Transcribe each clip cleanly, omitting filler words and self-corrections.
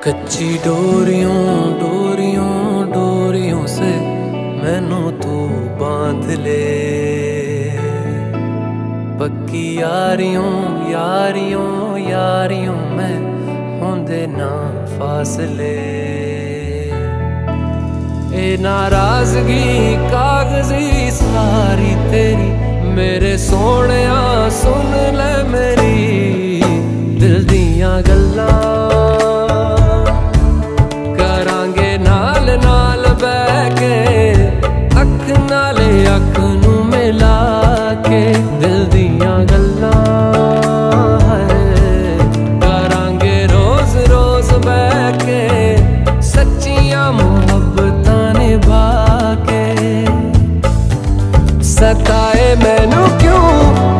कच्ची डोरियों डोरियों डोरियों से मैनू तू बांध ले, पक्की यारियों यारियों यारियों में होंदे ना फासले। ए नाराजगी कागजी सारी तेरी, मेरे सोहणिया सुन ले मेरी दिल दियां गल्लां। करांगे नाल नाल बैठ के, अख नाले अख नू मिला के दिल दियां गल्लां है। करांगे रोज रोज बैठ के सच्चियां मुहब्बतां निभा के। सताए मैनू क्यों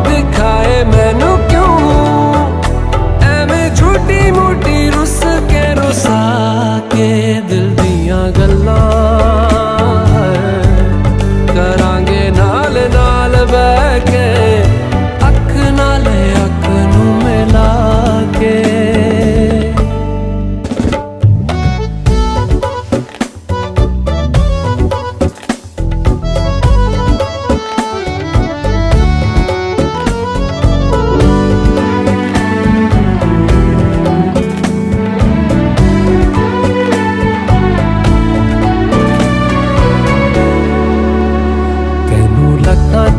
दिखाए मैनू क्यों, एवें झूठी मूठी रुस के रुसा के दिल दियां गल्लां। करांगे नाल नाल बैठ के, अख नाले अख नू मिला के।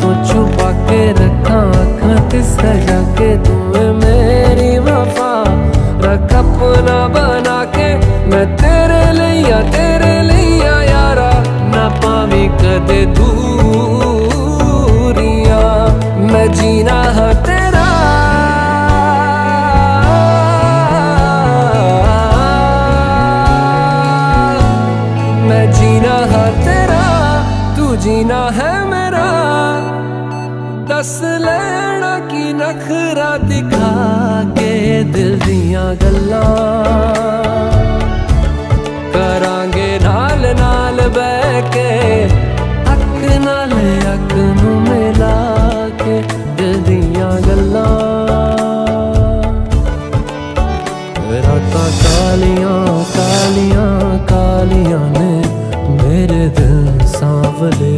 तो छुपा के रखा अखां ते सजा के, तू मेरी वफा रख अपना बना के। मैं तेरे लिया यारा, ना पावी कदे दूरियां। मैं जीना है तेरा मैं जीना है तेरा, तू जीना है मेरा। दस लेना की नखरा दिखा के दिल दियां गल्लां। करांगे नाल नाल बैठ के, अख नाल अख नू मिला के दिल दियां गल्लां। रातां कालियां कालियां कालियां ने मेरे दिल सांवले,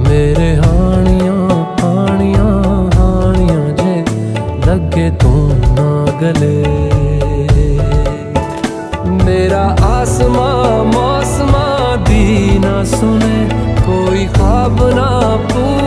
मेरे हानियां हानियां हानियां जे लगे तू ना गले। मेरा आसमां मौसमां दी ना सुने, कोई ख्वाब ना पूरा